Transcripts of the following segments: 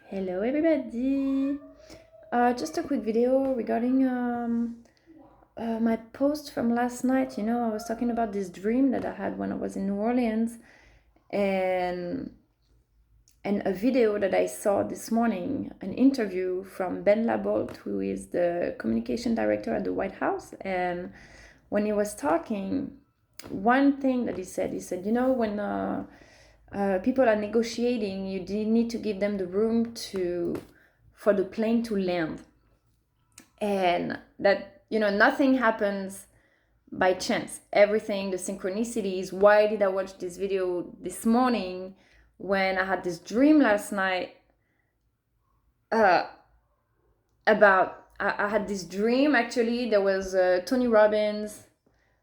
Hello, everybody. Just a quick video regarding my post from last night. I was talking about this dream that I had when I was in New Orleans, and a video that I saw this morning, an interview from Ben Labolt, who is the communication director at the White House. And when he was talking, one thing that he said, when people are negotiating, you need to give them the room for the plane to land, and that nothing happens by chance. Everything, the synchronicities. Why did I watch this video this morning when I had this dream last night about I had this dream. Actually, there was Tony Robbins.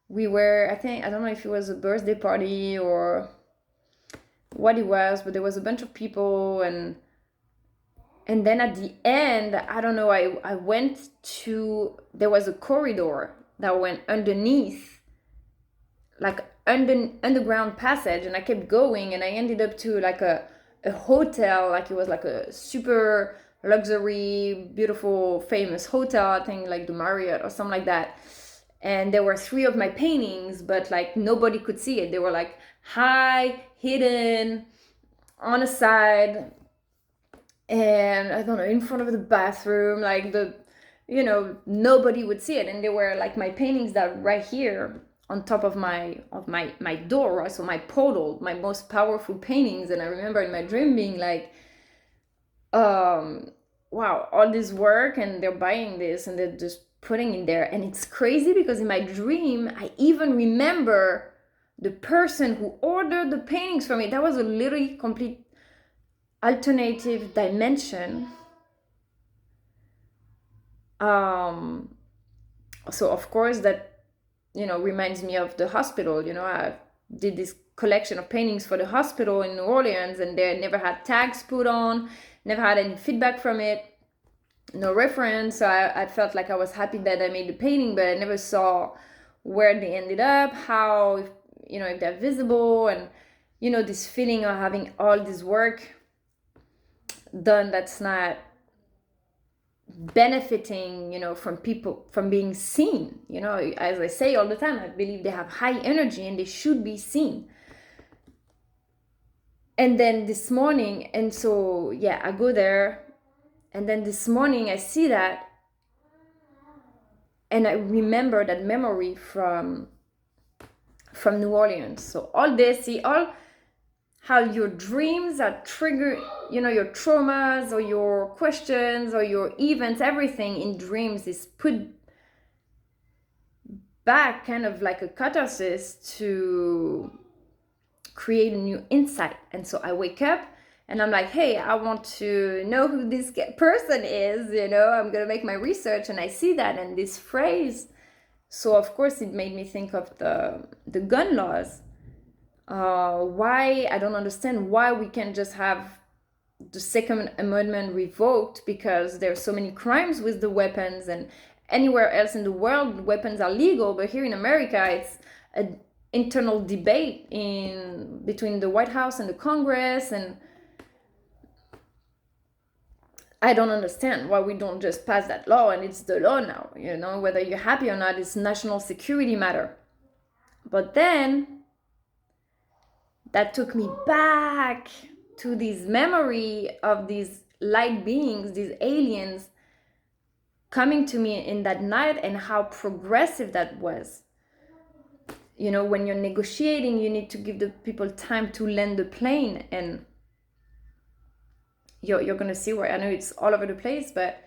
We were, I don't know if it was a birthday party or what it was, but there was a bunch of people, and then at the end, I don't know, I went to, there was a corridor that went underneath, like underground passage, and I kept going, and I ended up to like a hotel, like it was like a super luxury, beautiful, famous hotel, I think like the Marriott or something like that. And there were three of my paintings, but like nobody could see it. They were like high, hidden, on a side, and I don't know, in front of the bathroom, like nobody would see it. And they were like my paintings that right here on top of my door, right? So my portal, my most powerful paintings. And I remember in my dream being like, wow, all this work, and they're buying this and they're just putting it there. And it's crazy because in my dream I even remember the person who ordered the paintings for me. That was a literally complete alternative dimension. So of course that reminds me of the hospital. I did this collection of paintings for the hospital in New Orleans, and they never had tags put on, never had any feedback from it, no reference. So I felt like I was happy that I made the painting, but I never saw where they ended up, how, if they're visible, and this feeling of having all this work done that's not benefiting from people, from being seen. As I say all the time, I believe they have high energy and they should be seen. And then this morning, and so yeah, I go there, and then this morning I see that, and I remember that memory from New Orleans. So all this, see, all how your dreams are trigger, your traumas or your questions or your events, everything in dreams is put back, kind of like a catharsis to create a new insight. And so I wake up and I'm like, hey, I want to know who this person is, I'm gonna make my research. And I see that, and this phrase, so of course it made me think of the gun laws. Why, I don't understand why we can't just have the Second Amendment revoked, because there's so many crimes with the weapons, and anywhere else in the world weapons are legal, but here in America it's an internal debate between the White House and the Congress. And I don't understand why we don't just pass that law, and it's the law now, whether you're happy or not. It's national security matter. But then that took me back to this memory of these light beings, these aliens coming to me in that night, and how progressive that was. When you're negotiating, you need to give the people time to land the plane, and you're gonna see where, I know it's all over the place, but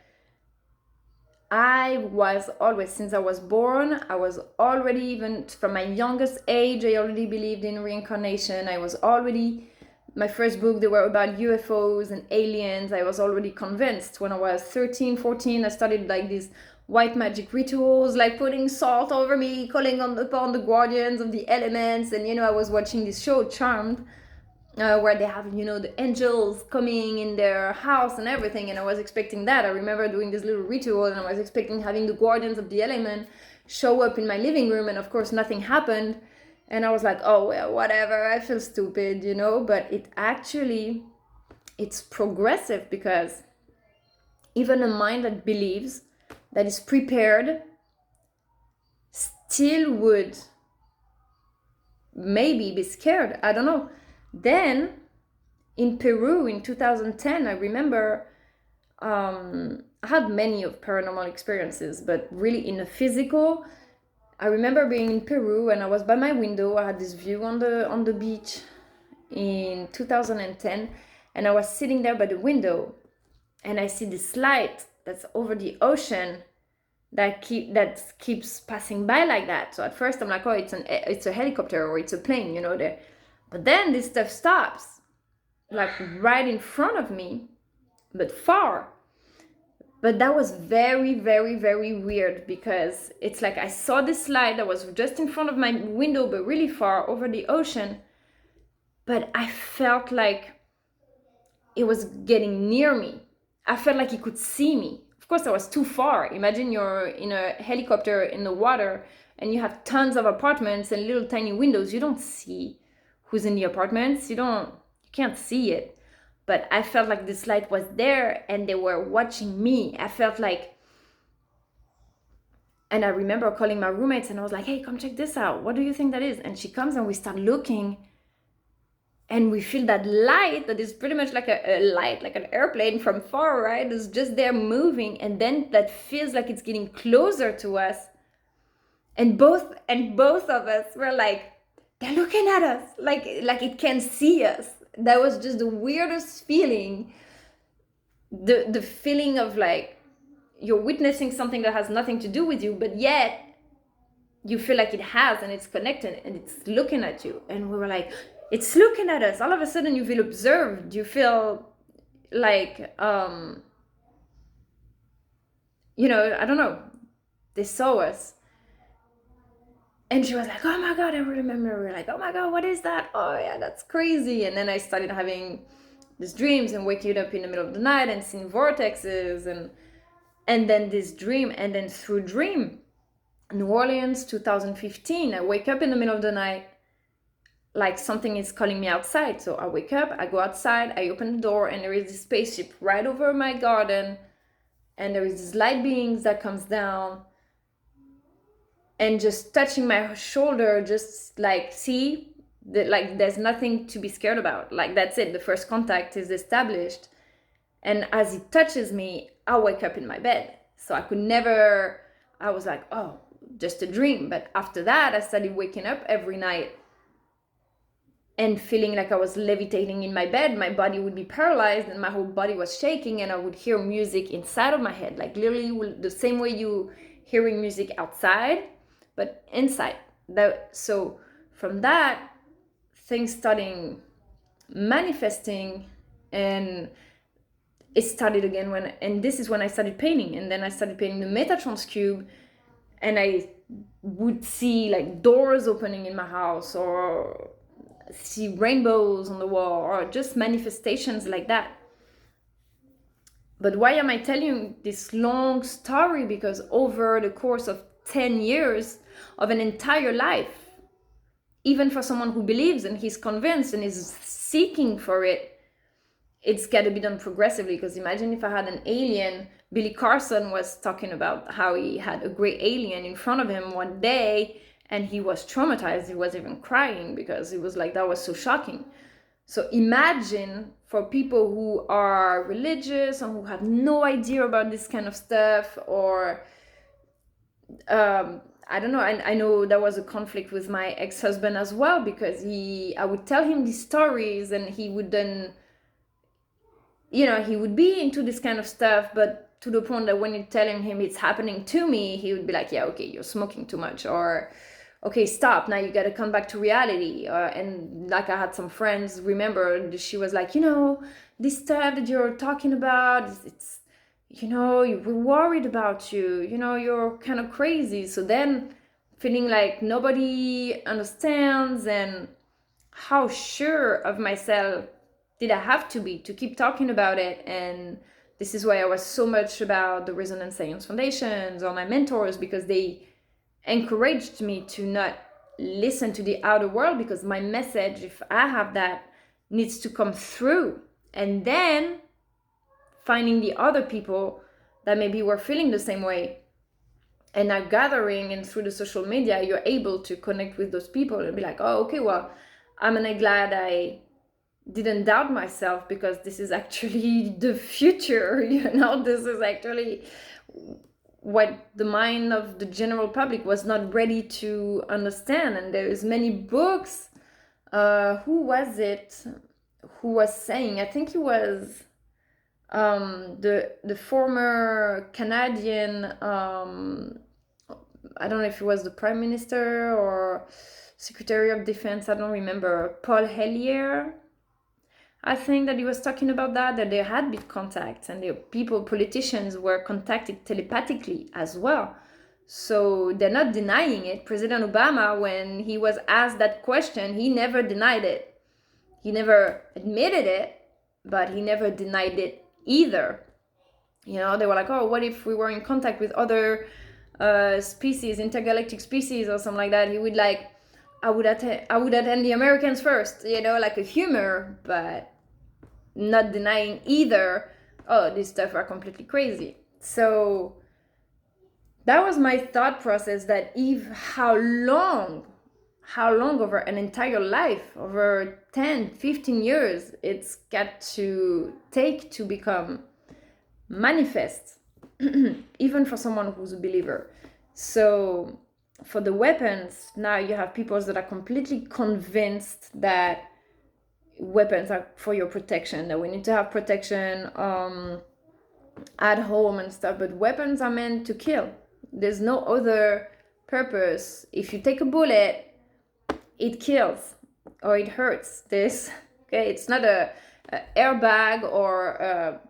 I was always, since I was born, I was already, even from my youngest age, I already believed in reincarnation. I was already, my first book, they were about UFOs and aliens. I was already convinced. When I was 13, 14, I started like these white magic rituals, like putting salt over me, calling upon the guardians of the elements. And I was watching this show, Charmed, where they have, the angels coming in their house and everything. And I was expecting that. I remember doing this little ritual, and I was expecting having the guardians of the element show up in my living room. And of course, nothing happened. And I was like, oh, well, whatever. I feel stupid, But it actually it's progressive, because even a mind that believes, that is prepared, still would maybe be scared. I don't know. Then in Peru in 2010, I remember I had many of paranormal experiences, but really in a physical. I remember being in Peru and I was by my window. I had this view on the beach in 2010, and I was sitting there by the window, and I see this light that's over the ocean that keeps passing by like that. So at first I'm like, oh, it's a helicopter or it's a plane, there. But then this stuff stops, like right in front of me, but far. But that was very, very, very weird, because it's like I saw this light that was just in front of my window, but really far over the ocean. But I felt like it was getting near me. I felt like it could see me. Of course, I was too far. Imagine you're in a helicopter in the water and you have tons of apartments and little tiny windows. You don't see who's in the apartments. You can't see it. But I felt like this light was there and they were watching me. I felt like, and I remember calling my roommates and I was like, hey, come check this out. What do you think that is? And she comes and we start looking, and we feel that light that is pretty much like a light, like an airplane from far, right? It's just there moving, and then that feels like it's getting closer to us. And both of us were like, they're looking at us, like it can see us. That was just the weirdest feeling. The feeling of like you're witnessing something that has nothing to do with you, but yet you feel like it has, and it's connected and it's looking at you. And we were like, it's looking at us. All of a sudden you feel observed. You feel like, I don't know, they saw us. And she was like, oh my God, I remember. We were like, oh my God, what is that? Oh yeah, that's crazy. And then I started having these dreams and waking up in the middle of the night and seeing vortexes, and then this dream, and then through dream, New Orleans, 2015, I wake up in the middle of the night, like something is calling me outside. So I wake up, I go outside, I open the door, and there is this spaceship right over my garden, and there is this light beings that comes down and just touching my shoulder, just like, see, like there's nothing to be scared about. Like that's it, the first contact is established. And as it touches me, I wake up in my bed. So I was like, oh, just a dream. But after that, I started waking up every night and feeling like I was levitating in my bed. My body would be paralyzed and my whole body was shaking, and I would hear music inside of my head, like literally the same way you hearing music outside, but inside. So from that, things starting manifesting, and it started again and this is when I started painting. And then I started painting the Metatrons cube, and I would see like doors opening in my house, or see rainbows on the wall, or just manifestations like that. But why am I telling you this long story? Because over the course of 10 years of an entire life, even for someone who believes and he's convinced and is seeking for it, it's got to be done progressively. Because imagine if I had an alien. Billy Carson was talking about how he had a gray alien in front of him one day, and he was traumatized. He was even crying because it was like, that was so shocking. So imagine for people who are religious and who have no idea about this kind of stuff, or I don't know. I know there was a conflict with my ex-husband as well, because I would tell him these stories and he would then, he would be into this kind of stuff, but to the point that when you're telling him it's happening to me, he would be like, yeah, okay, you're smoking too much, or okay, stop, now you got to come back to reality. And like I had some friends, remember, she was like, this stuff that you're talking about, it's we're worried about you, you're kind of crazy. So then feeling like nobody understands, and how sure of myself did I have to be to keep talking about it. And this is why I was so much about the Resonance Science Foundations or my mentors, because they encouraged me to not listen to the outer world, because my message, if I have that, needs to come through. and then finding the other people that maybe were feeling the same way. And now gathering, and through the social media, you're able to connect with those people and be like, oh, okay, well, I'm really glad I didn't doubt myself, because this is actually the future, this is actually what the mind of the general public was not ready to understand. And there is many books. Who was it who was saying, I think it was the former Canadian, I don't know if it was the Prime Minister or Secretary of Defense, I don't remember, Paul Hellyer. I think that he was talking about that there had been contact, and the politicians were contacted telepathically as well. So they're not denying it. President Obama, when he was asked that question, he never denied it. He never admitted it, but he never denied it either. They were like, oh, what if we were in contact with other species, intergalactic species or something like that? He would like, I would attend the Americans first, like a humor, but not denying either, oh, this stuff are completely crazy. So that was my thought process, that how long over an entire life, over 10, 15 years, it's got to take to become manifest, even for someone who's a believer. So for the weapons, now you have people that are completely convinced that weapons are for your protection, that we need to have protection at home and stuff, but weapons are meant to kill. There's no other purpose. If you take a bullet, it kills or it hurts. It's not a airbag or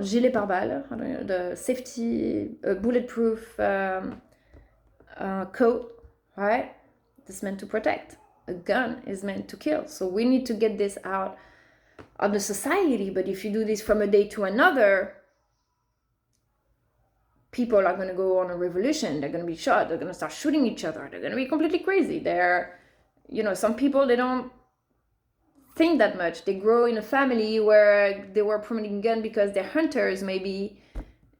gilet pare-balles, the safety bulletproof coat, right? It's meant to protect. A gun is meant to kill. So we need to get this out of the society. But if you do this from a day to another, people are going to go on a revolution. They're going to be shot. They're going to start shooting each other. They're going to be completely crazy. Some people, they don't think that much. They grow in a family where they were promoting gun because they're hunters, maybe,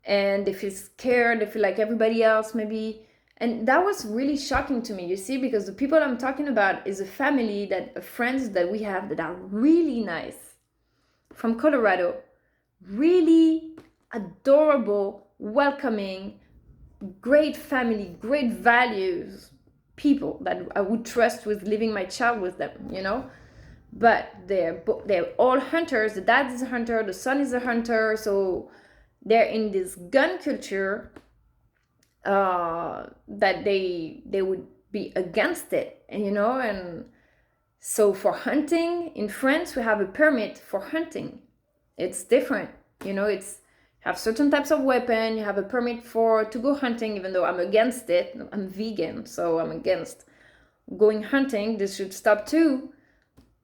and they feel scared. They feel like everybody else, maybe. And that was really shocking to me, you see, because the people I'm talking about is a family, friends that we have that are really nice, from Colorado, really adorable, welcoming, great family, great values, people that I would trust with leaving my child with them, But they're all hunters. The dad is a hunter, the son is a hunter, so they're in this gun culture. That they would be against it, and so for hunting in France, we have a permit for hunting. It's different, it's have certain types of weapon. You have a permit to go hunting, even though I'm against it. I'm vegan, so I'm against going hunting. This should stop too,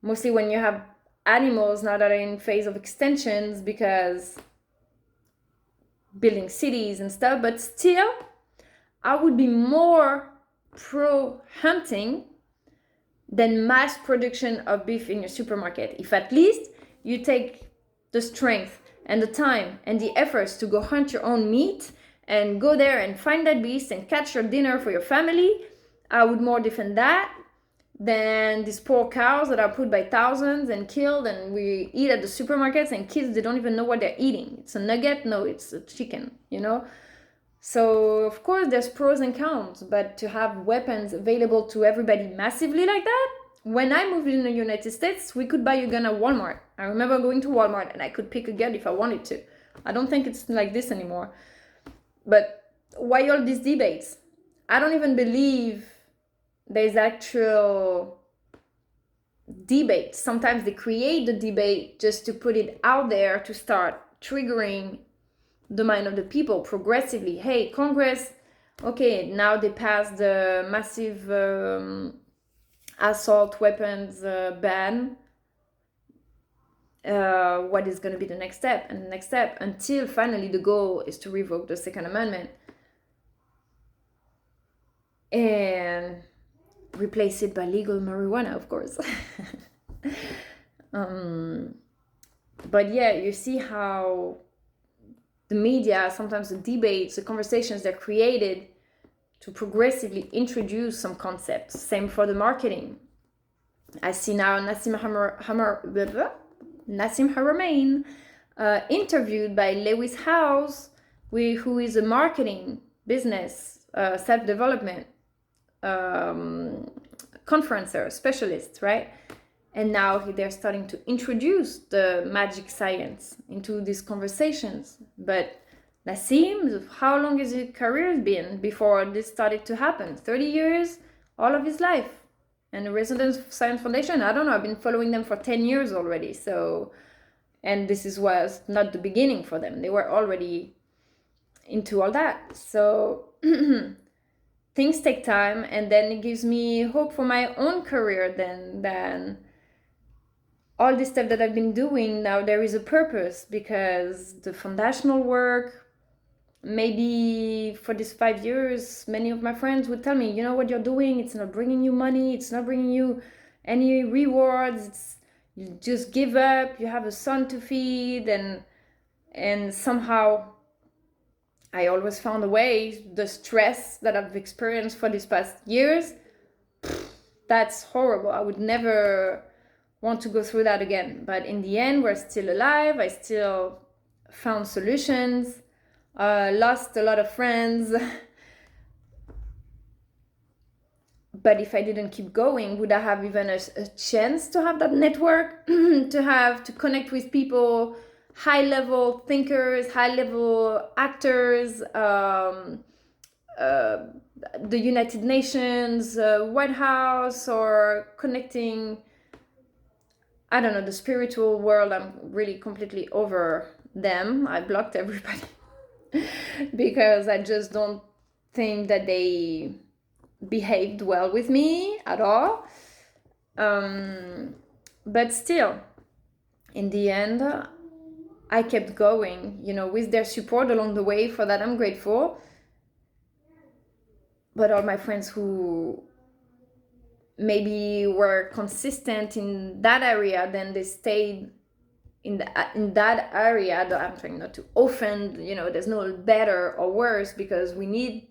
mostly when you have animals now that are in phase of extinctions because building cities and stuff. But still, I would be more pro-hunting than mass production of beef in your supermarket. If at least you take the strength and the time and the efforts to go hunt your own meat and go there and find that beast and catch your dinner for your family, I would more defend that than these poor cows that are put by thousands and killed, and we eat at the supermarkets, and kids, they don't even know what they're eating. It's a nugget? No, it's a chicken, So, of course, there's pros and cons, but to have weapons available to everybody massively like that, when I moved in the United States, we could buy a gun at Walmart. I remember going to Walmart and I could pick a gun if I wanted to. I don't think it's like this anymore. But why all these debates? I don't even believe there's actual debate. Sometimes they create the debate just to put it out there to start triggering the mind of the people progressively. Hey, Congress, okay, now they passed the massive assault weapons ban. What is going to be the next step? And the next step, until finally the goal is to revoke the Second Amendment and replace it by legal marijuana, of course. But yeah, you see how the media, sometimes the debates, the conversations, they're created to progressively introduce some concepts. Same for the marketing. I see now Nassim Haramein interviewed by Lewis Howes, who is a marketing business self-development conferencer specialist, right? And now they're starting to introduce the magic science into these conversations. But Nassim, how long has his career been before this started to happen? 30 years, all of his life. And the Resonance Science Foundation, I don't know, I've been following them for 10 years already. So, and was not the beginning for them. They were already into all that. So things take time, and then it gives me hope for my own career then all this stuff that I've been doing now, there is a purpose, because the foundational work, maybe for these 5 years, many of my friends would tell me, you know what you're doing, it's not bringing you money, it's not bringing you any rewards, you just give up, you have a son to feed, and somehow I always found a way. The stress that I've experienced for these past years, that's horrible. I would never want to go through that again. But in the end, we're still alive. I still found solutions, lost a lot of friends. But if I didn't keep going, would I have even a chance to have that network, to connect with people, high level thinkers, high level actors, the United Nations, White House, or connecting, I don't know, the spiritual world? I'm really completely over them. I blocked everybody because I just don't think that they behaved well with me at all. But still, in the end, I kept going, with their support along the way. For that, I'm grateful. But all my friends who maybe were consistent in that area, then they stayed in that area. I'm trying not to offend, there's no better or worse, because we need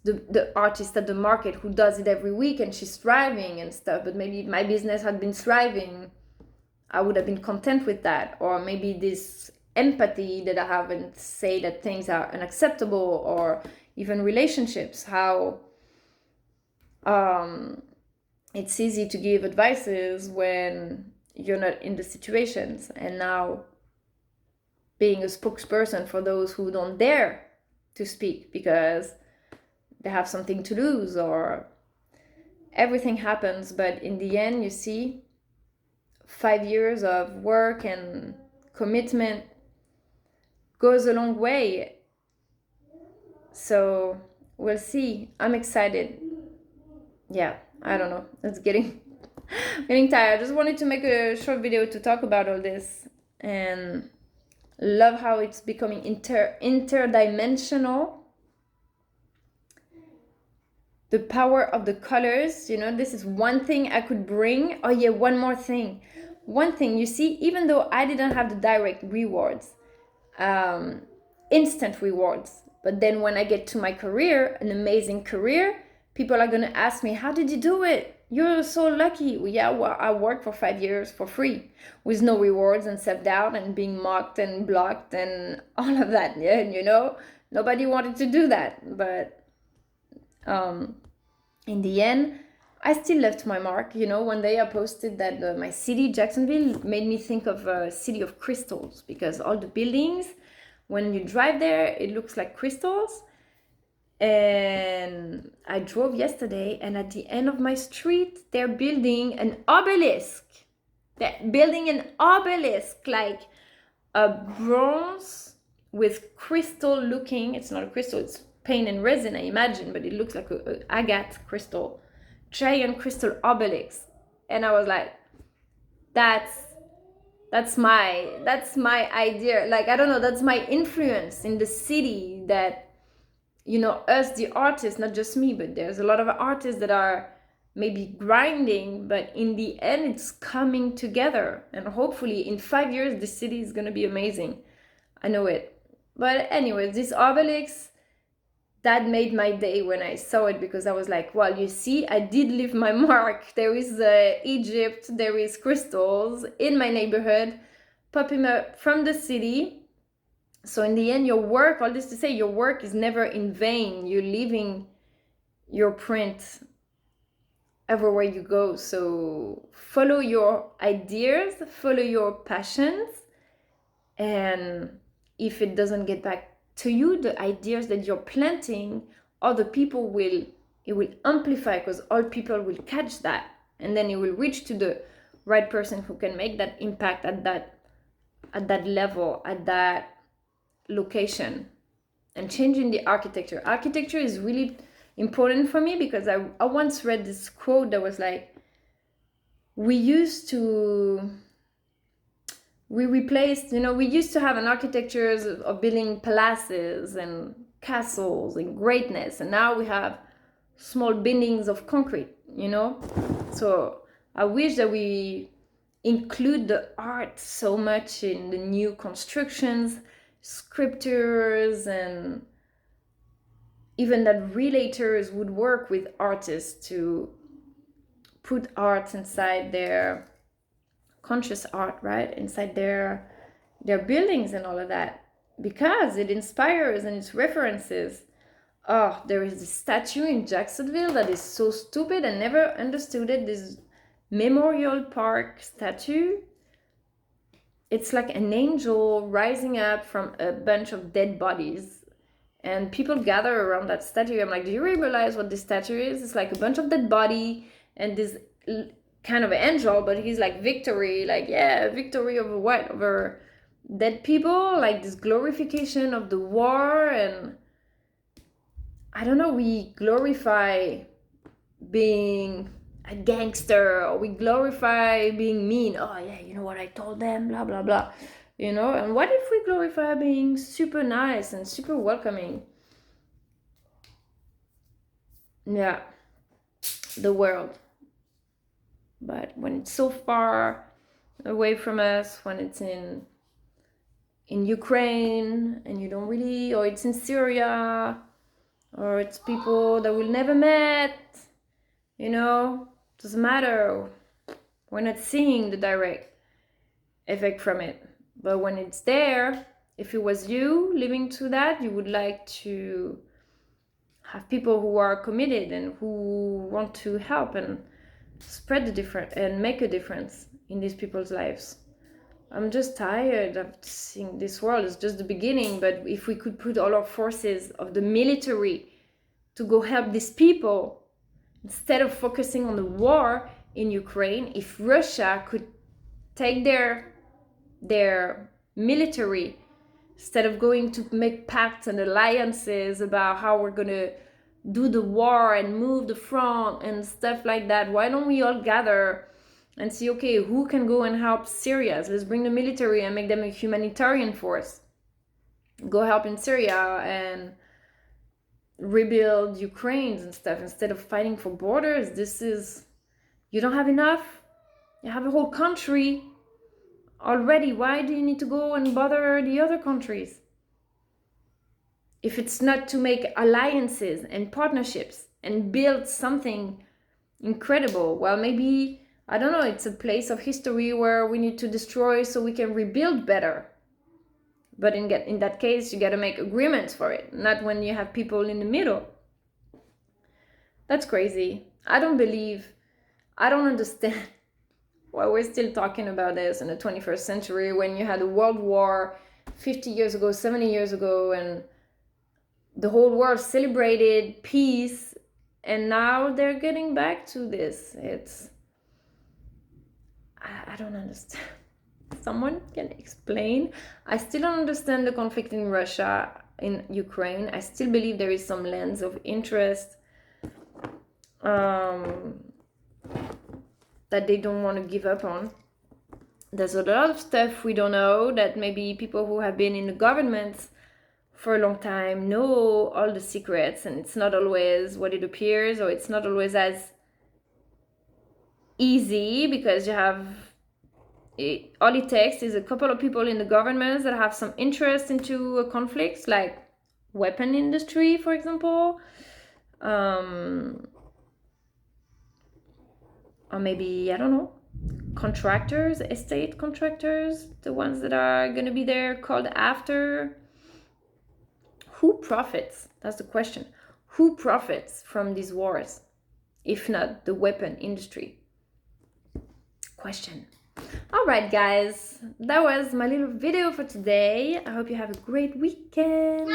the artist at the market who does it every week and she's thriving and stuff. But maybe if my business had been thriving, I would have been content with that. Or maybe this empathy that I haven't say that things are unacceptable, or even relationships, how it's easy to give advices when you're not in the situations. And now being a spokesperson for those who don't dare to speak because they have something to lose, or everything happens. But in the end, you see, 5 years of work and commitment goes a long way. So we'll see. I'm excited. Yeah, I don't know. It's getting tired. I just wanted to make a short video to talk about all this, and love how it's becoming interdimensional. The power of the colors, this is one thing I could bring. Oh yeah, one more thing. One thing, you see, even though I didn't have the direct rewards, instant rewards, but then when I get to my career, an amazing career, people are going to ask me, how did you do it? You're so lucky. Well, yeah, well, I worked for 5 years for free with no rewards and self-doubt and being mocked and blocked and all of that. Yeah, nobody wanted to do that. But in the end, I still left my mark. One day I posted that my city, Jacksonville, made me think of a city of crystals, because all the buildings, when you drive there, it looks like crystals. And I drove yesterday, and at the end of my street, they're building an obelisk. They're building an obelisk, like a bronze with crystal looking. It's not a crystal, it's paint and resin, I imagine, but it looks like a agate crystal, giant crystal obelisk. And I was like, that's my idea. Like, I don't know, that's my influence in the city, that us, the artists, not just me, but there's a lot of artists that are maybe grinding, but in the end it's coming together, and hopefully in 5 years the city is going to be amazing. I know it. But anyways, this obelisk, that made my day when I saw it, because I was like, well, you see, I did leave my mark. There is Egypt, there is crystals in my neighborhood popping up from the city. So in the end, your work, all this to say, your work is never in vain. You're leaving your print everywhere you go. So follow your ideas, follow your passions, and if it doesn't get back to you, the ideas that you're planting, other people will, it will amplify, because all people will catch that, and then it will reach to the right person who can make that impact at that level, at that location. And changing the architecture is really important for me, because I once read this quote that was like, we used to have an architecture of building palaces and castles and greatness, and now we have small buildings of concrete, So I wish that we include the art so much in the new constructions, sculptures, and even that realtors would work with artists to put art inside their conscious art, right, inside their buildings and all of that, because it inspires and it's references. Oh, there is this statue in Jacksonville that is so stupid. I never understood it. This Memorial Park statue. It's like an angel rising up from a bunch of dead bodies, and people gather around that statue. I'm like, do you realize what this statue is? It's like a bunch of dead body and this kind of angel, but he's like victory, like, yeah, victory over what? Over dead people, like this glorification of the war. And I don't know, we glorify being a gangster, or we glorify being mean. Oh yeah, you know what I told them, blah blah blah, and what if we glorify being super nice and super welcoming? Yeah, the world. But when it's so far away from us, when it's in Ukraine and you don't really, or it's in Syria, or it's people that we'll never met, doesn't matter. We're not seeing the direct effect from it. But when it's there, if it was you living through that, you would like to have people who are committed and who want to help and spread the difference and make a difference in these people's lives. I'm just tired of seeing this world. It's just the beginning, but if we could put all our forces of the military to go help these people, instead of focusing on the war in Ukraine, if Russia could take their military, instead of going to make pacts and alliances about how we're going to do the war and move the front and stuff like that, why don't we all gather and see, okay, who can go and help Syria? Let's bring the military and make them a humanitarian force. Go help in Syria and rebuild Ukraine and stuff, instead of fighting for borders. You don't have enough? You have a whole country already. Why do you need to go and bother the other countries? If it's not to make alliances and partnerships and build something incredible, well, maybe, I don't know, it's a place of history where we need to destroy so we can rebuild better. But in that case, you got to make agreements for it, not when you have people in the middle. That's crazy. I don't understand why we're still talking about this in the 21st century, when you had a world war 50 years ago, 70 years ago, and the whole world celebrated peace, and now they're getting back to this. I don't understand. Someone can explain. I still don't understand the conflict in Russia, in Ukraine. I still believe there is some lens of interest that they don't want to give up on. There's a lot of stuff we don't know, that maybe people who have been in the governments for a long time know all the secrets, and it's not always what it appears, or it's not always as easy because you have all it takes is a couple of people in the government that have some interest into conflicts, like weapon industry, for example, or maybe, I don't know, contractors, estate contractors, the ones that are going to be there called after. Who profits? That's the question. Who profits from these wars, if not the weapon industry? Question. All right, guys, that was my little video for today. I hope you have a great weekend.